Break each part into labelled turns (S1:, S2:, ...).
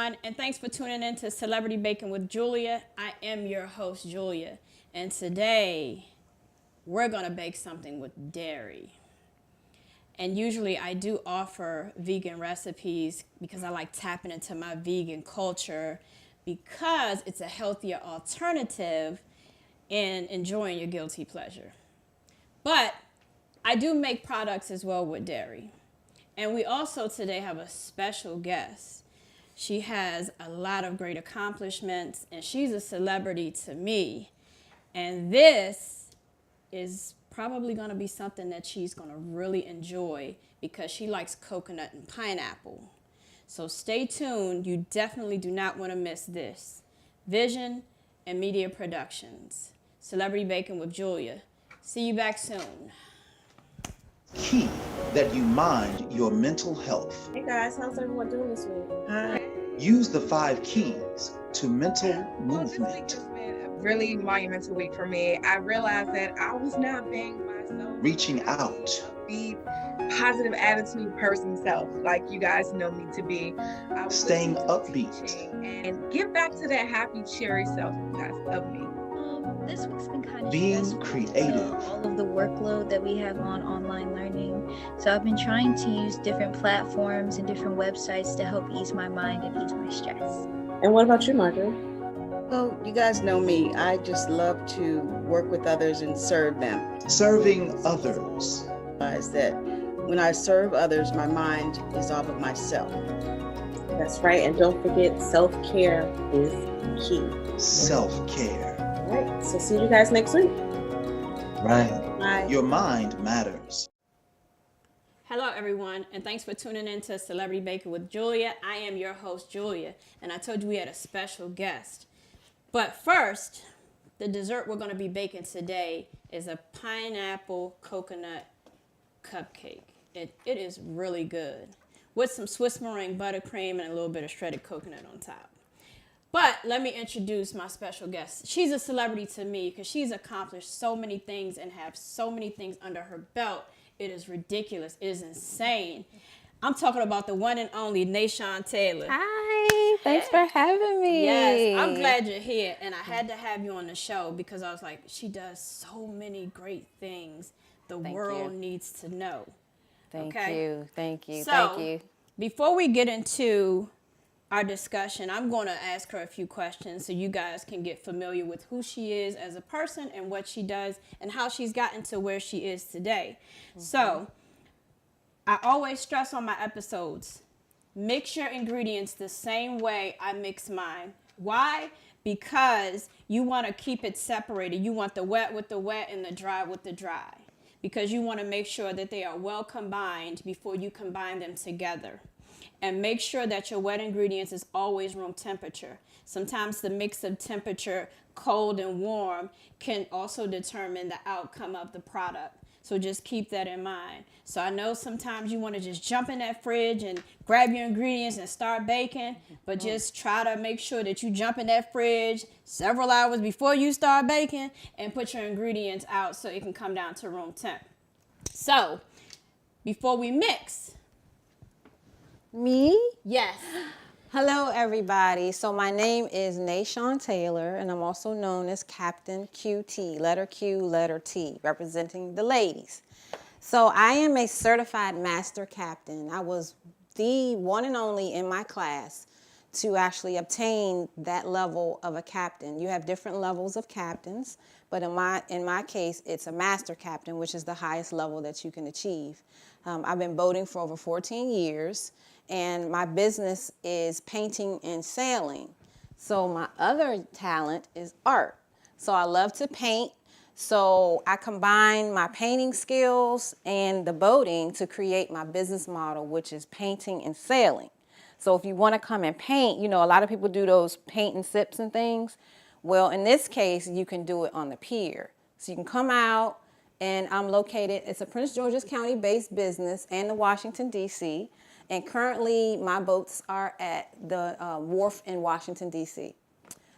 S1: everyone, and thanks for tuning in to Celebrity Baking with Julia. I am your host, Julia, and today we're going to bake something with dairy. And usually I do offer vegan recipes because I like tapping into my vegan culture because it's a healthier alternative in enjoying your guilty pleasure. But I do make products as well with dairy. And we also today have a special guest. She has a lot of great accomplishments, and she's a celebrity to me. And this is probably going to be something that she's going to really enjoy because she likes coconut and pineapple. So stay tuned. You definitely do not want to miss this. Vision and Media Productions. Celebrity Baking with Julia. See you back soon.
S2: Key that you mind your mental health.
S3: Hey guys, how's everyone doing this week?
S4: Hi.
S2: Use the 5 keys to mental
S4: Well, this week
S2: movement.
S4: has been a really monumental week for me. I realized that I was not being myself.
S2: Reaching out.
S4: Be positive attitude person self, like you guys know me to be. I was
S2: Staying
S4: listening to
S2: upbeat.
S4: teaching and get back to that happy, cheery self you guys of me.
S5: This week's been kind of
S2: Being
S5: stressful.
S2: creative.
S5: All of the workload that we have on online learning. So I've been trying to use different platforms and different websites to help ease my mind and ease my stress.
S3: And what about you, Margaret?
S6: Well, you guys know me. I just love to work with others and serve them.
S2: Serving others.
S6: Realize that when I serve others, my mind is off of myself.
S3: That's right. And don't forget, self-care is key.
S2: Self-care.
S3: All right. So see you guys next week.
S2: Right.
S6: Bye.
S2: Your mind matters.
S1: Hello, everyone, and thanks for tuning in to Celebrity Baking with Julia. I am your host, Julia, and I told you we had a special guest. But first, the dessert we're going to be baking today is a pineapple coconut cupcake. It is really good with some Swiss meringue buttercream and a little bit of shredded coconut on top. But let me introduce my special guest. She's a celebrity to me because she's accomplished so many things and have so many things under her belt. It is ridiculous. It is insane. I'm talking about the one and only Nashon Taylor.
S7: Hi, thanks for having me.
S1: Yes, I'm glad you're here. And I had to have you on the show because I was like, she does so many great things the world needs to know.
S7: Thank
S1: Okay?
S7: you.
S1: So, before we get into our discussion, I'm going to ask her a few questions so you guys can get familiar with who she is as a person and what she does and how she's gotten to where she is today. So, I always stress on my episodes, mix your ingredients the same way I mix mine. Why? Because you want to keep it separated. You want the wet with the wet and the dry with the dry. Because you want to make sure that they are well combined before you combine them together. And make sure that your wet ingredients is always room temperature. Sometimes the mix of temperature, cold and warm, can also determine the outcome of the product. So just keep that in mind. So I know sometimes you want to just jump in that fridge and grab your ingredients and start baking, but just try to make sure that you jump in that fridge several hours before you start baking and put your ingredients out so it can come down to room temp. So before we mix,
S7: Me?
S1: yes.
S7: Hello, everybody. So my name is Nashon Taylor, and I'm also known as Captain QT, letter Q, letter T, representing the ladies. So I am a certified master captain. I was the one and only in my class to actually obtain that level of a captain. You have different levels of captains, but in my case, it's a master captain, which is the highest level that you can achieve. I've been boating for over 14 years, and my business is painting and sailing. So my other talent is art. So I love to paint. So I combine my painting skills and the boating to create my business model, which is painting and sailing. So if you want to come and paint, you know, a lot of people do those paint and sips and things. Well, in this case, you can do it on the pier. So you can come out, and I'm located, it's a Prince George's County based business and the Washington, D.C. And currently my boats are at the wharf in Washington, D.C.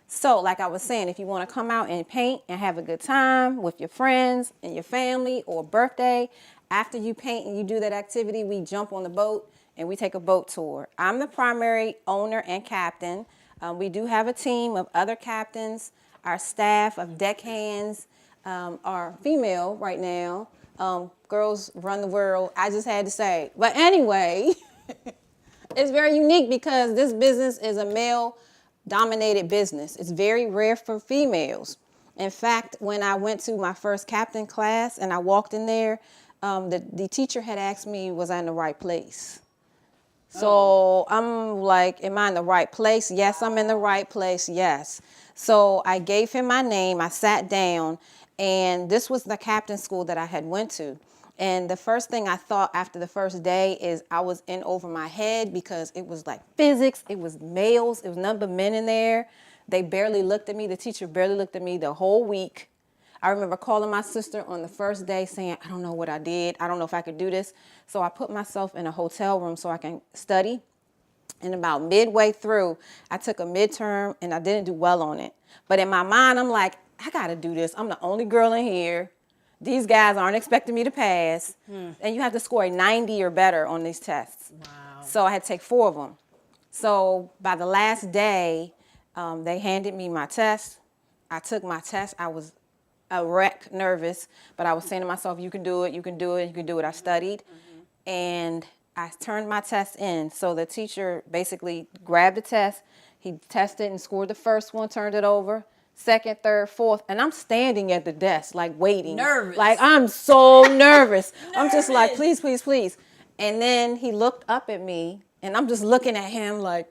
S7: So like I was saying, if you want to come out and paint and have a good time with your friends and your family or birthday, after you paint and you do that activity, we jump on the boat and we take a boat tour. I'm the primary owner and captain. We do have a team of other captains. Our staff of deckhands are female right now. Girls run the world, I just had to say. But anyway, it's very unique because this business is a male-dominated business. It's very rare for females. In fact, when I went to my first captain class and I walked in there, the teacher had asked me, was I in the right place? So I'm like, am I in the right place? Yes, I'm in the right place, yes. So I gave him my name, I sat down, and this was the captain school that I had went to. And the first thing I thought after the first day is I was in over my head because it was like physics, it was males, it was none but men in there. They barely looked at me, the teacher barely looked at me the whole week. I remember calling my sister on the first day saying, I don't know what I did. I don't know if I could do this. So I put myself in a hotel room so I can study. And about midway through, I took a midterm and I didn't do well on it. But in my mind, I'm like, I got to do this. I'm the only girl in here. These guys aren't expecting me to pass. And you have to score a 90 or better on these tests. Wow. So I had to take 4 of them. So by the last day, they handed me my test. I took my test. I was a wreck nervous, but I was saying to myself, you can do it, you can do it, you can do it. I studied, and I turned my test in. So the teacher basically grabbed the test, he tested and scored the first one, turned it over, second, third, fourth, and I'm standing at the desk, like waiting. Nervous. Like, I'm so nervous. I'm just like, please, please, please. And then he looked up at me, and I'm just looking at him like,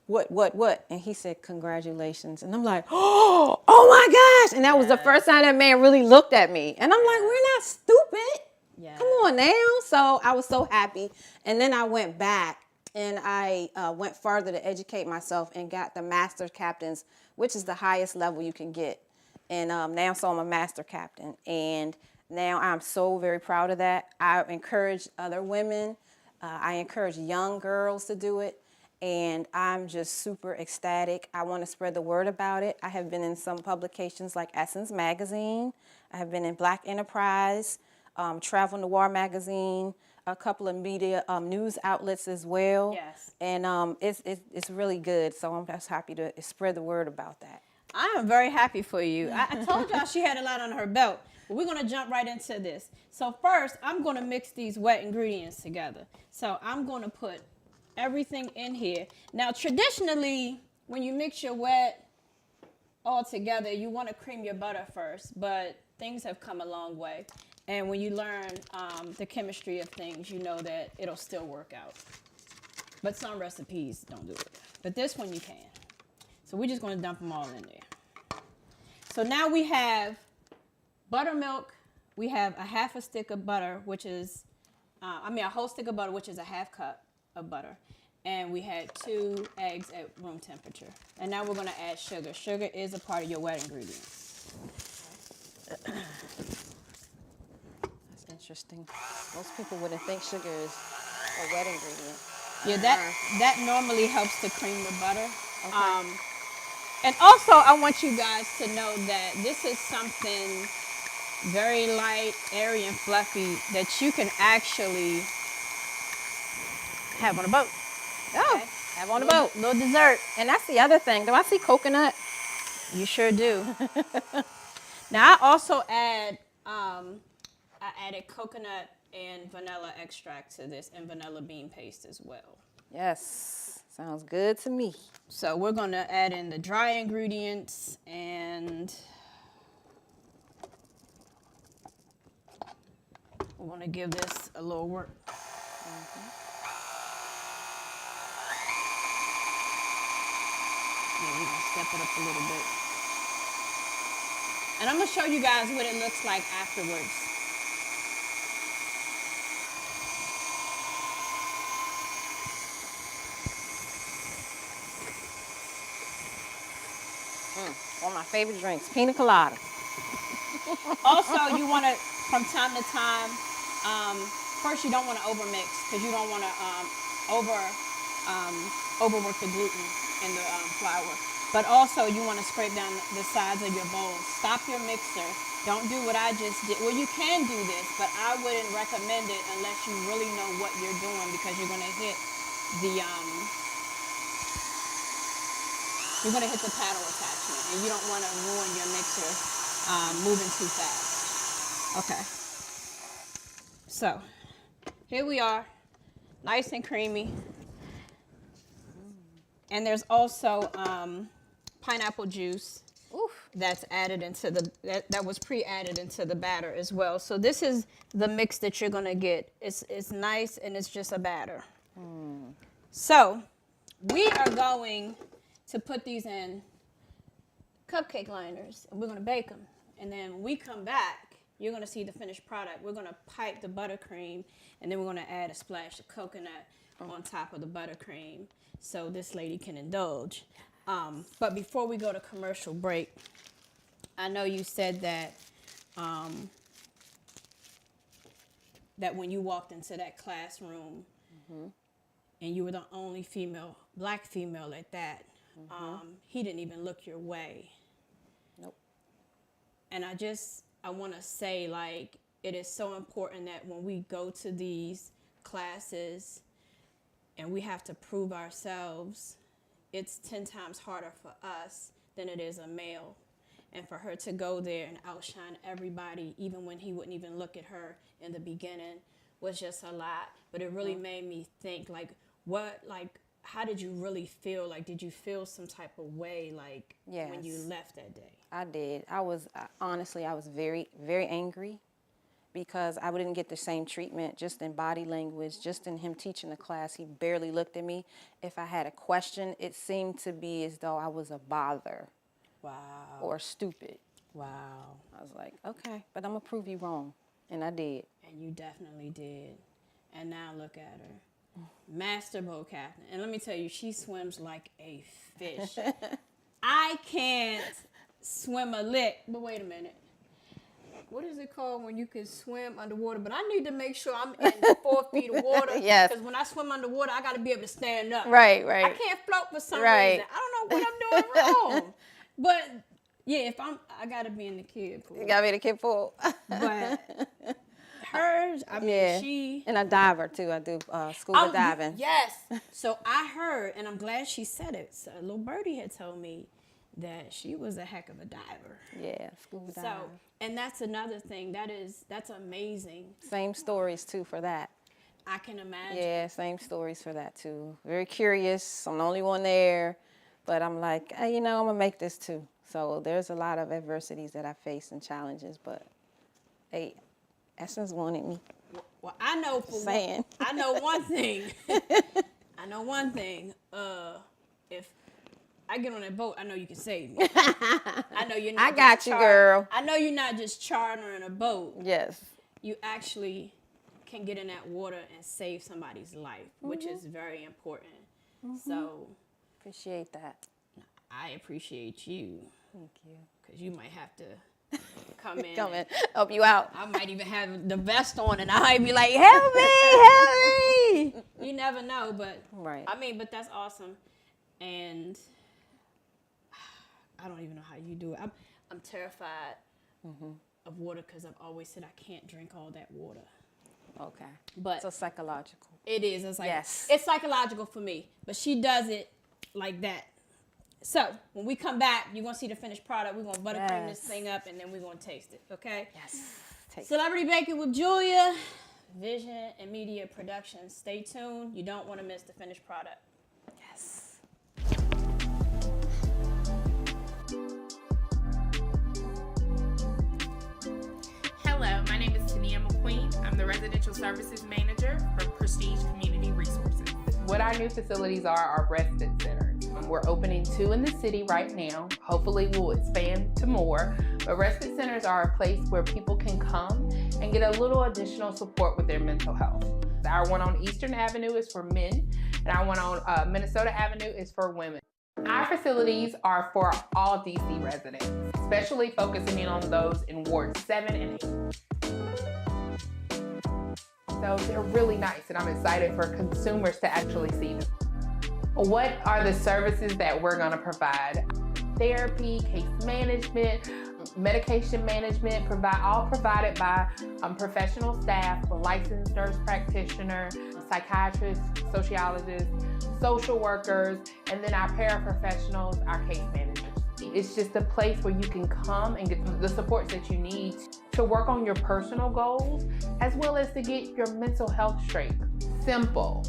S7: what? And he said, congratulations. And I'm like, oh my gosh. And that was the first time that man really looked at me. And I'm like, we're not stupid. Yeah. Come on now. So I was so happy. And then I went back and I went further to educate myself and got the master captains, which is the highest level you can get. And now, so I'm a master captain. And now I'm so very proud of that. I encourage other women. I encourage young girls to do it. And I'm just super ecstatic. I want to spread the word about it. I have been in some publications like Essence Magazine. I have been in Black Enterprise, Travel Noir Magazine, a couple of media news outlets as well. Yes. And it's really good. So I'm just happy to spread the word about that.
S1: I am very happy for you. I told y'all she had a lot on her belt. But we're going to jump right into this. So first, I'm going to mix these wet ingredients together. So I'm going to put everything in here. Now, traditionally, when you mix your wet all together, you want to cream your butter first, but things have come a long way. And when you learn the chemistry of things, you know that it'll still work out. But some recipes don't do it. But this one you can. So we're just going to dump them all in there. So now we have buttermilk. We have a half a stick of butter, which is, a whole stick of butter, which is a half cup of butter, and we had 2 eggs at room temperature. And now we're going to add sugar. Sugar is a part of your wet ingredients.
S7: That's interesting. Most people wouldn't think sugar is a wet ingredient.
S1: Yeah, that normally helps to cream the butter. Okay. And also, I want you guys to know that this is something very light, airy, and fluffy that you can actually have on a boat.
S7: Oh, okay. Have on a boat.
S1: Little dessert.
S7: And that's the other thing. Do I see coconut?
S1: You sure do. Now I also add, I added coconut and vanilla extract to this, and vanilla bean paste as well.
S7: Yes, sounds good to me.
S1: So we're gonna add in the dry ingredients, and we want to give this a little work. We're going to step it up a little bit. And I'm going to show you guys what it looks like afterwards.
S7: One of my favorite drinks, pina colada.
S1: Also, you want to, from time to time, first you don't want to overmix because you don't want to overwork the gluten in the flour. But also you want to scrape down the sides of your bowl. Stop your mixer Don't do what I just did. Well, you can do this, but I wouldn't recommend it unless you really know what you're doing, because you're gonna hit the paddle attachment, and you don't want to ruin your mixer moving too fast. Okay. So here we are, nice and creamy. And there's also pineapple juice. Oof. That's added into that was pre-added into the batter as well. So this is the mix that you're gonna get. It's nice, and it's just a batter. So we are going to put these in cupcake liners, and we're gonna bake them. And then when we come back, you're gonna see the finished product. We're gonna pipe the buttercream, and then we're gonna add a splash of coconut on top of the buttercream, so this lady can indulge. But before we go to commercial break, I know you said that that when you walked into that classroom, and you were the only black female at that, he didn't even look your way.
S7: Nope.
S1: And I want to say, like, it is so important that when we go to these classes and we have to prove ourselves, it's 10 times harder for us than it is a male. And for her to go there and outshine everybody, even when he wouldn't even look at her in the beginning, was just a lot. But it really made me think, like, how did you really feel? Like, did you feel some type of way, like, when you left that day?
S7: I did. Honestly, I was very, very angry, because I didn't get the same treatment, just in body language, just in him teaching the class. He barely looked at me. If I had a question, it seemed to be as though I was a bother.
S1: Wow.
S7: Or stupid.
S1: Wow.
S7: I was like, okay, but I'm going to prove you wrong. And I did.
S1: And you definitely did. And now look at her. Master boat captain. And let me tell you, she swims like a fish. I can't swim a lick. But wait a minute. What is it called when you can swim underwater? But I need to make sure I'm in 4 feet of water.
S7: Yes.
S1: Because when I swim underwater, I got to be able to stand up.
S7: Right.
S1: I can't float for some
S7: Right.
S1: reason. I don't know what I'm doing wrong. But yeah, I got to be in the kid pool.
S7: You got me the kid pool.
S1: But hers, I mean, she...
S7: And a diver, too. I do scuba diving.
S1: Yes. So I heard, and I'm glad she said it. So little birdie had told me that she was a heck of a diver.
S7: Yeah, scuba diver.
S1: So, and that's another thing. That's amazing.
S7: Same stories, too, for that.
S1: I can imagine.
S7: Yeah, same stories for that, too. Very curious. I'm the only one there. But I'm like, hey, I'm going to make this, too. So there's a lot of adversities that I face and challenges. But, hey, Essence wanted me.
S1: Well, I know I know one thing. If I get on that boat, I know you can save me. I know you're not.
S7: I got you, girl.
S1: I know you're not just chartering a boat.
S7: Yes.
S1: You actually can get in that water and save somebody's life, which is very important. So
S7: appreciate that.
S1: I appreciate you.
S7: Thank you.
S1: Because you might have to come in.
S7: Come in, help you out.
S1: I might even have the vest on, and I might be like, help me. You never know, but
S7: right.
S1: I mean, but that's awesome. And I don't even know how you do it. I'm terrified of water, because I've always said I can't drink all that water.
S7: Okay.
S1: But
S7: so psychological.
S1: It is. It's like,
S7: yes.
S1: It's psychological for me, but she does it like that. So when we come back, you're going to see the finished product. We're going to buttercream this thing up, and then we're going to taste it, okay?
S7: Yes.
S1: Celebrity Baking with Julia, Vision and Media Productions. Stay tuned. You don't want to miss the finished product.
S7: Yes.
S8: Hello, my name is Tania McQueen. I'm the Residential Services Manager for Prestige Community Resources. What our new facilities are respite centers. We're opening 2 in the city right now. Hopefully we'll expand to more. But respite centers are a place where people can come and get a little additional support with their mental health. Our one on Eastern Avenue is for men, and our one on Minnesota Avenue is for women. Our facilities are for all DC residents, especially focusing in on those in Wards 7 and 8. So they're really nice, and I'm excited for consumers to actually see them. What are the services that we're going to provide? Therapy, case management, medication management, all provided by professional staff, a licensed nurse practitioner, psychiatrists, sociologists, social workers, and then our paraprofessionals, our case managers. It's just a place where you can come and get the supports that you need to work on your personal goals, as well as to get your mental health straight. Simple,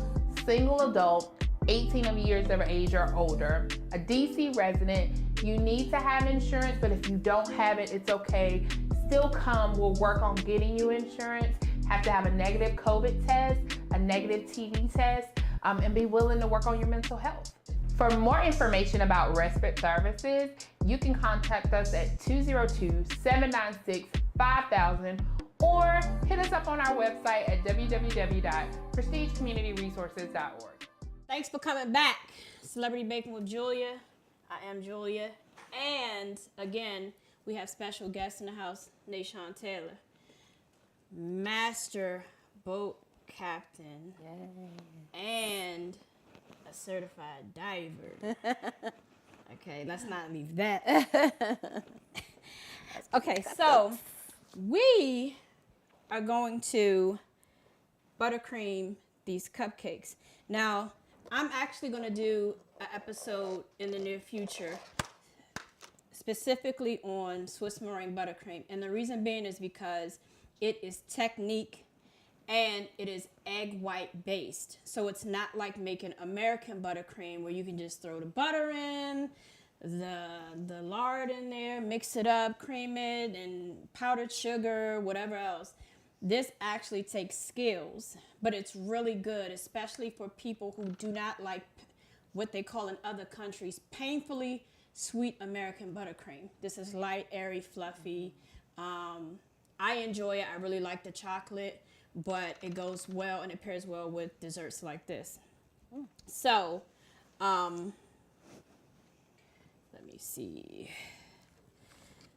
S8: single adult, 18 years of age or older, a DC resident. You need to have insurance, but if you don't have it, it's okay. Still come, we'll work on getting you insurance. Have to have a negative COVID test, a negative TB test, and be willing to work on your mental health. For more information about respite services, you can contact us at 202-796-5000 or hit us up on our website at www.prestigecommunityresources.org.
S1: Thanks for coming back. Celebrity Baking with Julia. I am Julia. And again, we have special guests in the house, Nayshawn Taylor. Master boat captain. And a certified diver. Okay, let's not leave that. Okay, so we are going to buttercream these cupcakes. Now, I'm actually going to do an episode in the near future specifically on Swiss meringue buttercream. And the reason being is because it is technique and it is egg white based. So it's not like making American buttercream where you can just throw the butter in, the lard in there, mix it up, cream it, and powdered sugar, whatever else. This actually takes skills, but it's really good, especially for people who do not like what they call in other countries painfully sweet American buttercream. This is light, airy, fluffy. I enjoy it. I really like the chocolate, but it goes well and it pairs well with desserts like this. So, let me see.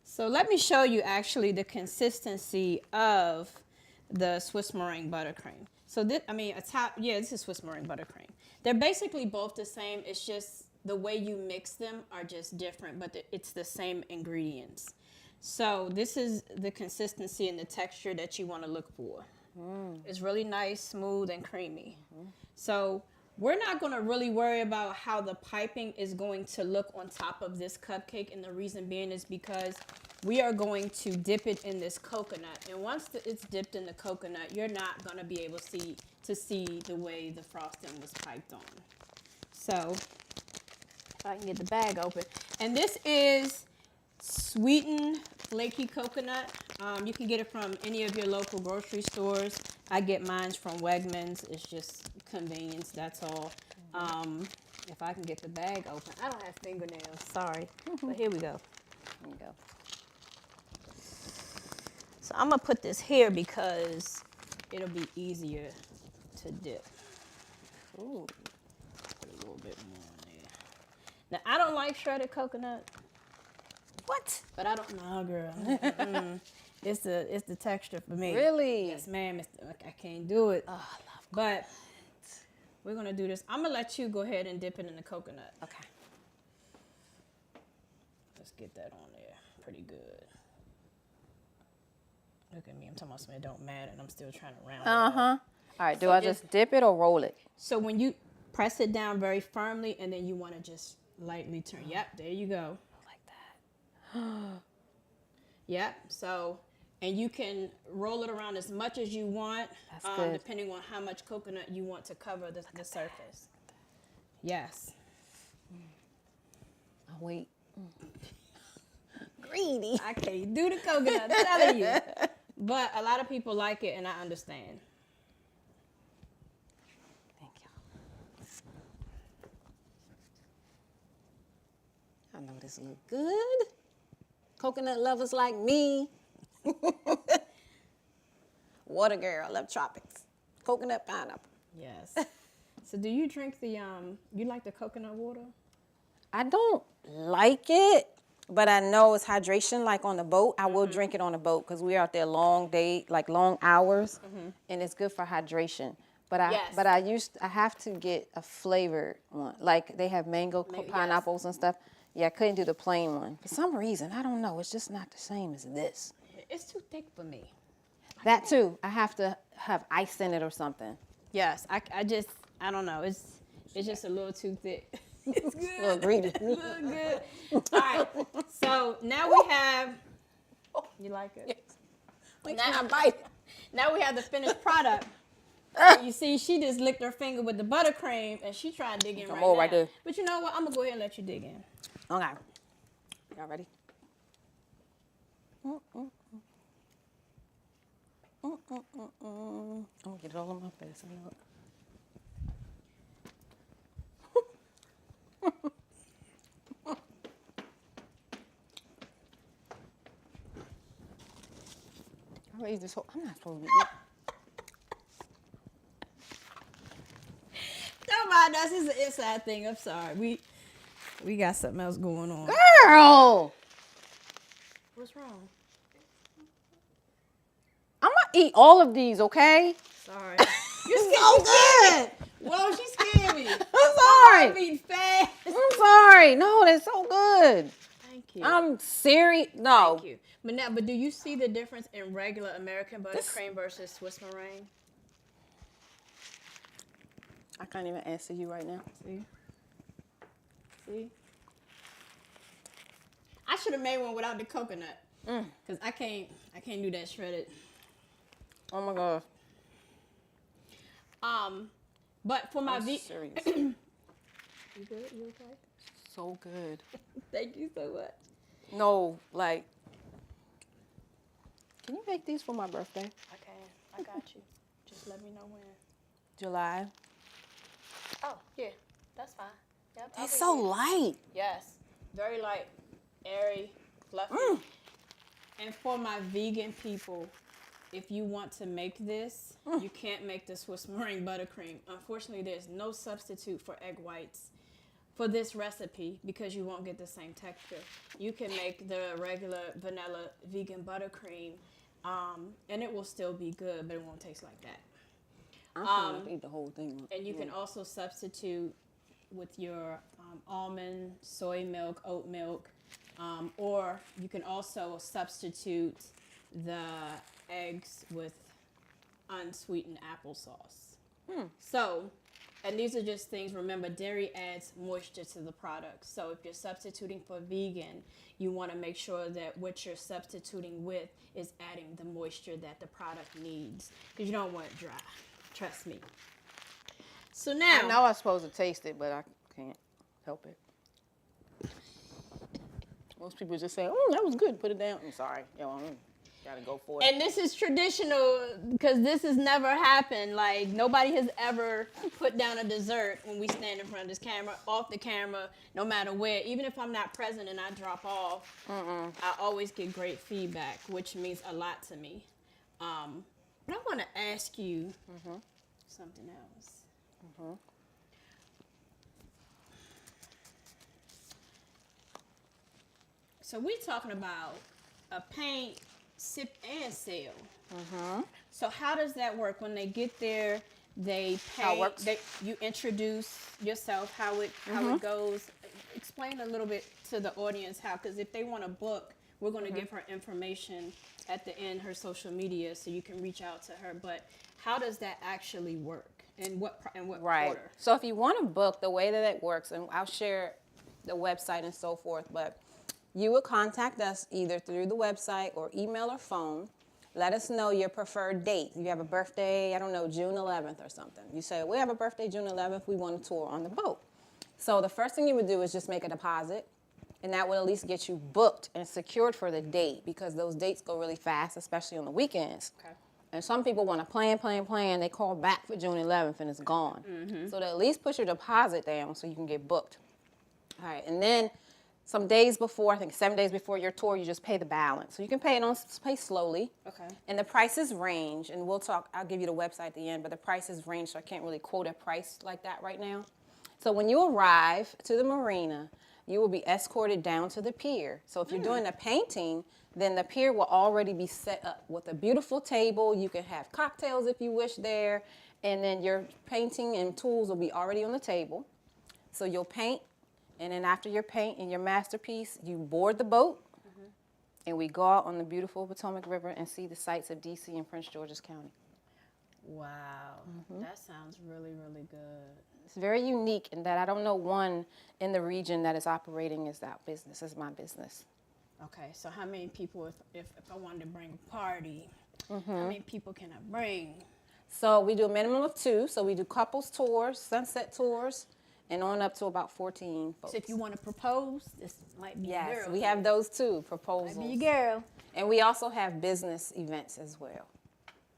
S1: So let me show you actually the consistency of the Swiss meringue buttercream. So this, this is Swiss meringue buttercream. They're basically both the same. It's just the way you mix them are just different, but it's the same ingredients. So this is the consistency and the texture that you want to look for. It's really nice, smooth, and creamy. So we're not going to really worry about how the piping is going to look on top of this cupcake, and the reason being is because we are going to dip it in this coconut. And once it's dipped in the coconut, you're not going to be able to see the way the frosting was piped on. So if I can get the bag open. And this is sweetened flaky coconut. You can get it from any of your local grocery stores. I get mine from Wegmans. It's just convenience, that's all. If I can get the bag open. I don't have fingernails, sorry. But here we go. Here we go. So I'm gonna put this here because it'll be easier to dip. Ooh, put a little bit more in there. Now I don't like shredded coconut. What? But I don't know, girl. It's the texture for me.
S7: Really?
S1: Yes, ma'am. I can't do it. Oh, I love coconut. But we're gonna do this. I'm gonna let you go ahead and dip it in the coconut.
S7: Okay.
S1: Let's get that on there. Pretty good. Look at me. I'm talking about something that don't matter, and I'm still trying to round it out.
S7: All right. Do I just dip it or roll it?
S1: So when you press it down very firmly, and then you want to just lightly turn. Yep. There you go. Like that. Yep. So. And you can roll it around as much as you want, depending on how much coconut you want to cover the surface. Yes.
S7: I'll wait. Greedy.
S1: I can't do the coconut, I'm telling you. But a lot of people like it, and I understand.
S7: Thank you. I know this look good. Coconut lovers like me. Water girl, love tropics. Coconut, pineapple.
S1: Yes. So do you drink the, you like the coconut water?
S7: I don't like it, but I know it's hydration, like on the boat. I will drink it on the boat because we're out there long day, like long hours, and it's good for hydration. But I have to get a flavored one. Like they have mango pineapples and stuff. Yeah, I couldn't do the plain one. For some reason, I don't know. It's just not the same as this.
S1: It's too thick for me.
S7: That too. I have to have ice in it or something.
S1: Yes, I don't know. It's just a little too thick. It's good.
S7: A little greedy.
S1: It's a little good. All right. So now we have. You like it? Now we have the finished product. You see, she just licked her finger with the buttercream, and she trying to dig in right now.
S7: right there.
S1: But you know what? I'm gonna go ahead and let you dig in.
S7: Okay. Y'all ready? I'm gonna get it all on my face. I know it. I raised this whole. I'm not supposed to eat.
S1: Don't mind us. It's an inside thing. I'm sorry. We got something else going on.
S7: Girl,
S1: What's wrong?
S7: I'm gonna eat all of these, okay?
S1: Sorry.
S7: You're so good.
S1: Whoa, she scared me.
S7: I'm sorry.
S1: I'm being fast.
S7: I'm sorry. No, that's so good.
S1: Thank you.
S7: I'm serious. No.
S1: Thank you. But do you see the difference in regular American buttercream versus Swiss meringue?
S7: I can't even answer you right now.
S1: See? I should have made one without the coconut. Cause I can't do that shredded.
S7: Oh my God.
S1: But for my
S7: serious.
S1: You good? You okay?
S7: So good.
S1: Thank you so much.
S7: No, like, can you make these for my birthday?
S1: I can. I got you. Just let me know when.
S7: July.
S1: Oh, yeah. That's fine. Yep, I'll
S7: It's
S1: be
S7: so
S1: here.
S7: light.
S1: Yes. Very light, airy, fluffy. And for my vegan people, if you want to make this, you can't make the Swiss meringue buttercream. Unfortunately, there's no substitute for egg whites for this recipe because you won't get the same texture. You can make the regular vanilla vegan buttercream, and it will still be good, but it won't taste like that.
S7: I'm trying to eat the whole thing.
S1: And you can also substitute with your almond, soy milk, oat milk, or you can also substitute the eggs with unsweetened applesauce. So, and these are just things, remember, dairy adds moisture to the product. So if you're substituting for vegan, you want to make sure that what you're substituting with is adding the moisture that the product needs, because you don't want it dry. Trust me. So now,
S7: I know I'm supposed to taste it, but I can't help it. Most people just say, that was good, put it down. I'm sorry. Yo, gotta go for it.
S1: and this is traditional because this has never happened. Like, nobody has ever put down a dessert when we stand in front of this camera, off the camera, no matter where. Even if I'm not present and I drop off, I always get great feedback, which means a lot to me. But I want to ask you something else. So we're talking about a paint, sip, and sell. So how does that work? When they get there, they paint.
S7: How it works?
S1: You introduce yourself, how it goes. Explain a little bit to the audience how, because if they want to book, we're going to give her information at the end, her social media, so you can reach out to her. But how does that actually work? And what
S7: Right.
S1: order?
S7: So if you want to book, the way that it works, and I'll share the website and so forth, but you would contact us either through the website or email or phone. Let us know your preferred date. You have a birthday, I don't know, June 11th or something. You say, we have a birthday June 11th, we want a tour on the boat. So the first thing you would do is just make a deposit, and that will at least get you booked and secured for the date, because those dates go really fast, especially on the weekends.
S1: Okay.
S7: And some people want to plan. They call back for June 11th and it's gone. So to at least put your deposit down so you can get booked. All right, and then some days before, I think 7 days before your tour, you just pay the balance. So you can pay slowly.
S1: Okay.
S7: And the prices range, and I'll give you the website at the end, but the prices range, so I can't really quote a price like that right now. So when you arrive to the marina, you will be escorted down to the pier. So if you're doing the painting, then the pier will already be set up with a beautiful table. You can have cocktails if you wish there, and then your painting and tools will be already on the table. So you'll paint, And then after your paint and your masterpiece, you board the boat, and we go out on the beautiful Potomac River and see the sights of D.C. and Prince George's County.
S1: Wow, that sounds really, really good.
S7: It's very unique in that I don't know one in the region that is operating as that business, as my business.
S1: Okay, so how many people, if I wanted to bring a party, how many people can I bring?
S7: So we do a minimum of 2. So we do couples tours, sunset tours, and on up to about 14 folks.
S1: So if you want to propose, this might be your
S7: Yes,
S1: girl.
S7: we have those too, proposals.
S1: Might be your girl.
S7: And we also have business events as well.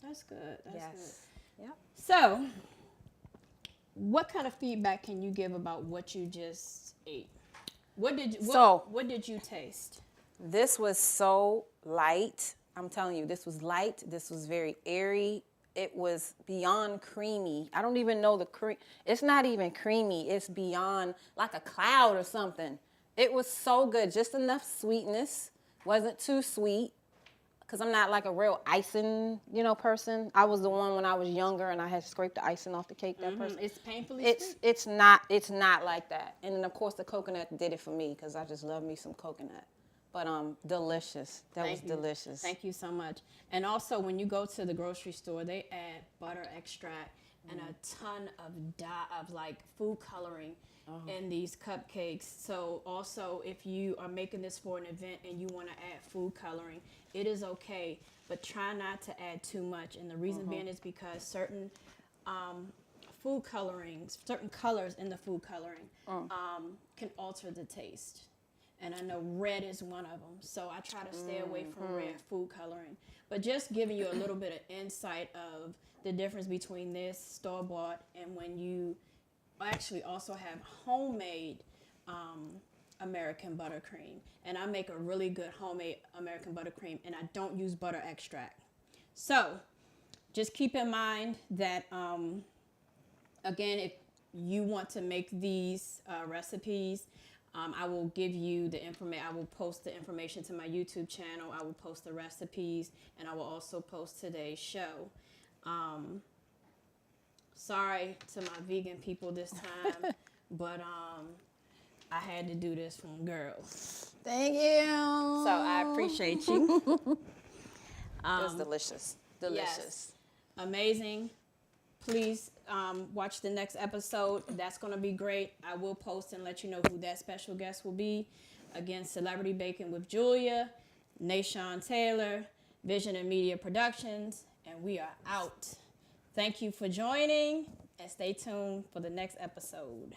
S1: That's good. That's good.
S7: Yes. Yep.
S1: So, what kind of feedback can you give about what you just ate? What did you taste?
S7: This was so light. I'm telling you, this was light. This was very airy. It was beyond creamy. I don't even know the cream. It's not even creamy. It's beyond like a cloud or something. It was so good. Just enough sweetness. Wasn't too sweet. Because I'm not like a real icing, person. I was the one when I was younger and I had scraped the icing off the cake. That person.
S1: It's painfully sweet.
S7: It's not like that. And then of course the coconut did it for me because I just love me some coconut. But delicious. That was delicious.
S1: Thank you so much. And also, when you go to the grocery store, they add butter extract and a ton of like food coloring in these cupcakes. So also, if you are making this for an event and you want to add food coloring, it is okay, but try not to add too much. And the reason being is because certain food colorings, certain colors in the food coloring can alter the taste. And I know red is one of them. So I try to stay away from red food coloring. But just giving you a little bit of insight of the difference between this store-bought and when you actually also have homemade American buttercream. And I make a really good homemade American buttercream, and I don't use butter extract. So just keep in mind that, again, if you want to make these recipes, I will give you the information. I will post the information to my YouTube channel. I will post the recipes, and I will also post today's show. Sorry to my vegan people this time, but I had to do this from girls.
S7: Thank you.
S1: So I appreciate you.
S7: It was delicious. Delicious.
S1: Yes, amazing. Please watch the next episode. That's going to be great. I will post and let you know who that special guest will be. Again, Celebrity Baking with Julia, Nayshawn Taylor, Vision and Media Productions, and we are out. Thank you for joining, and stay tuned for the next episode.